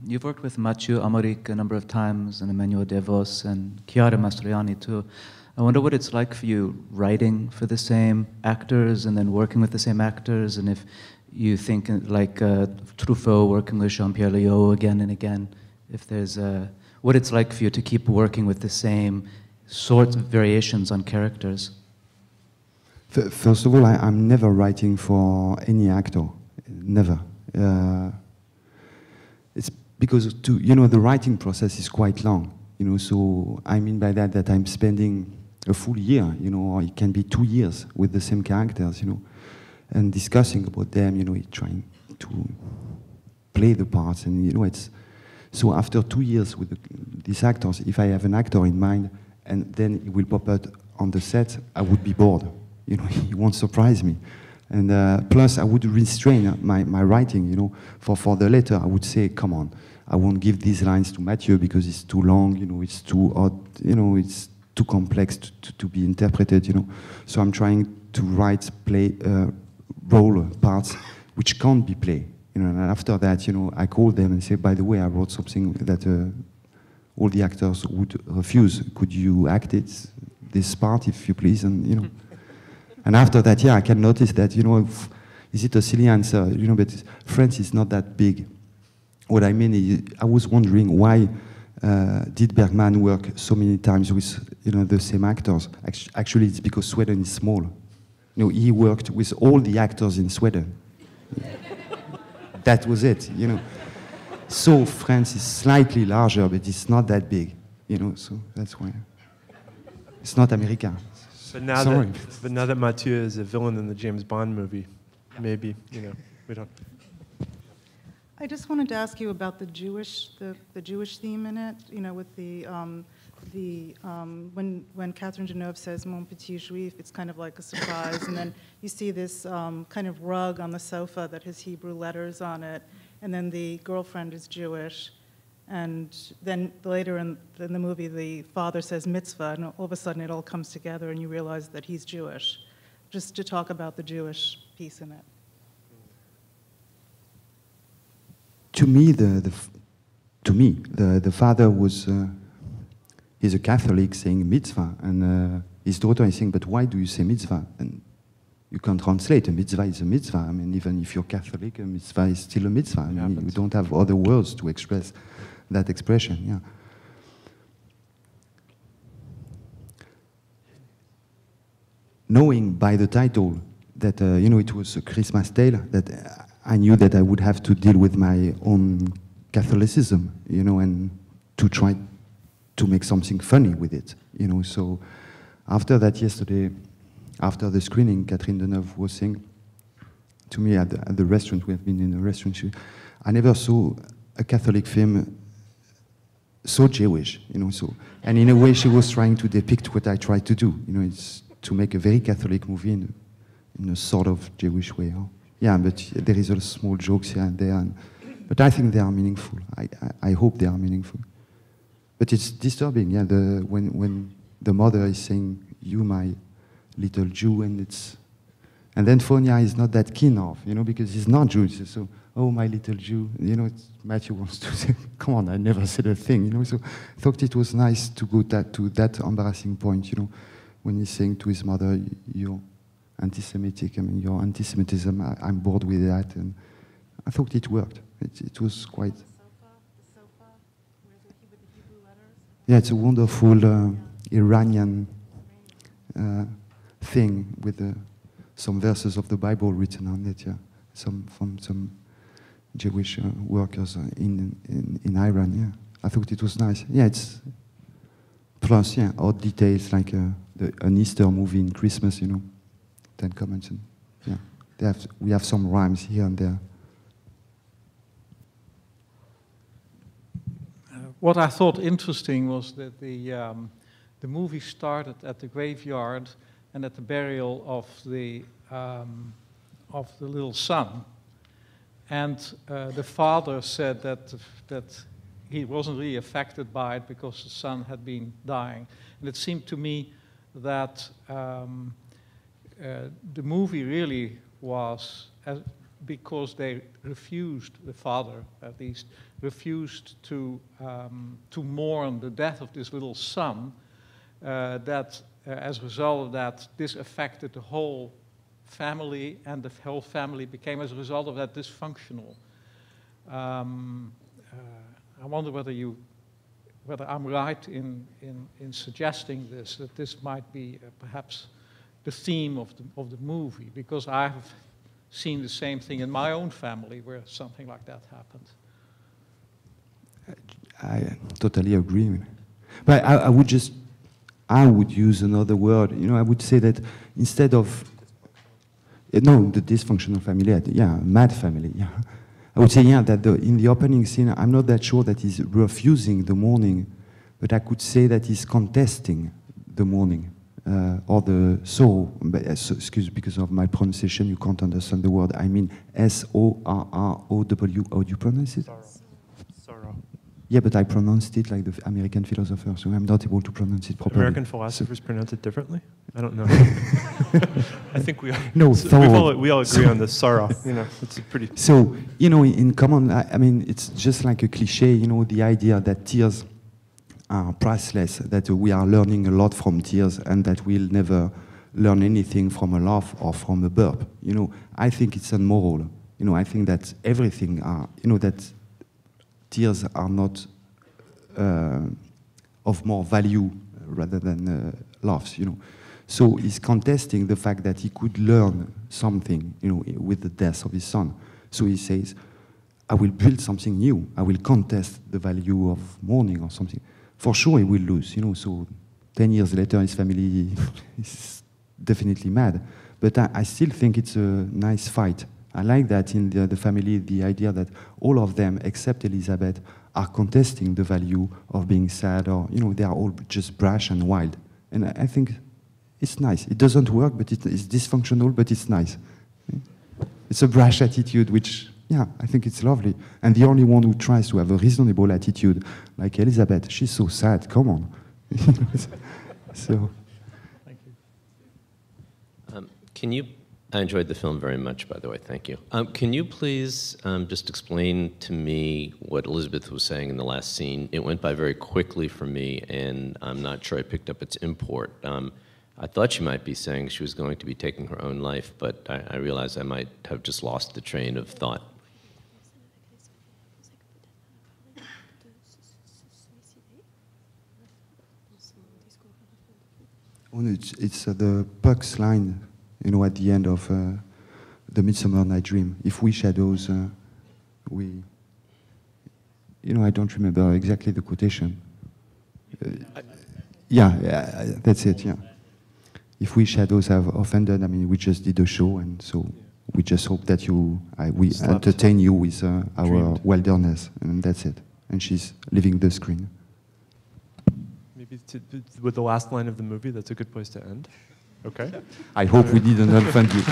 You've worked with Mathieu Amalric a number of times, and Emmanuel Devos, and Chiara Mastroianni too. I wonder what it's like for you writing for the same actors and then working with the same actors, and if you think like Truffaut working with Jean-Pierre Léaud again and again, if there's what it's like for you to keep working with the same sorts of variations on characters. First of all, I'm never writing for any actor, never. It's because the writing process is quite long, so I mean by that I'm spending a full year, or it can be 2 years with the same characters, and discussing about them, trying to play the parts, and it's, so after 2 years with these actors, if I have an actor in mind, and then he will pop out on the set, I would be bored, he won't surprise me. And plus, I would restrain my writing, for the letter, I would say, come on, I won't give these lines to Mathieu because it's too long, it's too odd, it's too complex to be interpreted, So I'm trying to write role parts which can't be played, and after that, I call them and say, by the way, I wrote something that all the actors would refuse. Could you act this part, if you please, and And after that, I can notice that, is it a silly answer, but France is not that big. What I mean is, I was wondering why did Bergman work so many times with, the same actors? Actually, it's because Sweden is small. He worked with all the actors in Sweden. That was it, So France is slightly larger, but it's not that big, so that's why. It's not America. But now that Mathieu is a villain in the James Bond movie, maybe, we don't. I just wanted to ask you about the Jewish theme in it, with when Catherine Deneuve says "Mon petit juif," it's kind of like a surprise, and then you see this kind of rug on the sofa that has Hebrew letters on it, and then the girlfriend is Jewish, and then later in the movie the father says mitzvah, and all of a sudden it all comes together, and you realize that he's Jewish. Just to talk about the Jewish piece in it. To me, the father was, he's a Catholic saying mitzvah, and his daughter is saying, but why do you say mitzvah? And you can't translate, a mitzvah is a mitzvah. I mean, even if you're Catholic, a mitzvah is still a mitzvah. I mean, we don't have other words to express that expression, Knowing by the title that, it was a Christmas tale, that I knew that I would have to deal with my own Catholicism, and to try to make something funny with it, So after that, yesterday, after the screening, Catherine Deneuve was saying to me at the restaurant, we have been in a restaurant, I never saw a Catholic film so Jewish, So, and in a way, she was trying to depict what I tried to do, it's to make a very Catholic movie in a sort of Jewish way. Yeah, but there is a small jokes here and there, but I think they are meaningful. I hope they are meaningful. But it's disturbing, when the mother is saying, "You, my little Jew," and then Fonia is not that keen of, because he's not Jewish. So, "Oh, my little Jew," Matthew wants to say, "Come on, I never said a thing," So I thought it was nice to go to that embarrassing point, when he's saying to his mother, "You're anti-Semitic, I mean, your anti-Semitism, I'm bored with that," and I thought it worked. It was quite... The sofa, with the Hebrew letters? Yeah, it's a wonderful Iranian thing with some verses of the Bible written on it, from some Jewish workers in Iran, I thought it was nice. It's... Plus, odd details like an Easter movie in Christmas, 10 comments, and we have some rhymes here and there. What I thought interesting was that the movie started at the graveyard and at the burial of the little son, and the father said that he wasn't really affected by it because the son had been dying, and it seemed to me that the movie really was because they refused, the father at least, refused to mourn the death of this little son, that as a result of that, this affected the whole family, and the whole family became, as a result of that, dysfunctional. I wonder whether I'm right in suggesting this, that this might be perhaps the theme of the movie, because I've seen the same thing in my own family where something like that happened. I totally agree. But I would use another word. You know, I would say that instead of, no, the dysfunctional family, yeah, mad family, yeah. I would say, yeah, that in the opening scene, I'm not that sure that he's refusing the mourning, but I could say that he's contesting the mourning. Or the sorrow, excuse, because of my pronunciation, you can't understand the word. I mean S-O-R-R-O-W. How do you pronounce it? Sorrow. Yeah, but I pronounced it like the American philosopher, so I'm not able to pronounce it properly. American philosophers pronounce it differently? I don't know. I think we all, no, we all agree on this. Sorrow, you know, it's a pretty... So, you know, in common, I mean, it's just like a cliche, you know, the idea that tears are priceless, that we are learning a lot from tears and that we'll never learn anything from a laugh or from a burp. You know, I think it's immoral. You know, I think that everything are, you know, that tears are not of more value rather than laughs, you know. So he's contesting the fact that he could learn something, you know, with the death of his son. So he says, I will build something new. I will contest the value of mourning or something. For sure he will lose, you know, so 10 years later his family is definitely mad. But I still think it's a nice fight. I like that in the family, the idea that all of them, except Elizabeth, are contesting the value of being sad, or, you know, they are all just brash and wild. And I think it's nice. It doesn't work, but it's dysfunctional, but it's nice. It's a brash attitude, which, yeah, I think it's lovely. And the only one who tries to have a reasonable attitude, like Elizabeth, she's so sad, come on. So. Thank you. I enjoyed the film very much, by the way, thank you. Can you please just explain to me what Elizabeth was saying in the last scene? It went by very quickly for me, and I'm not sure I picked up its import. I thought she might be saying she was going to be taking her own life, but I realized I might have just lost the train of thought. It's the Puck's line, you know, at the end of the Midsummer Night Dream. If we shadows, we... You know, I don't remember exactly the quotation. Yeah, that's it, yeah. If we shadows have offended, I mean, we just did a show, and so we just hope that we entertain you with our wilderness, and that's it. And she's leaving the screen. Maybe with the last line of the movie, that's a good place to end. Okay. I hope we didn't offend you.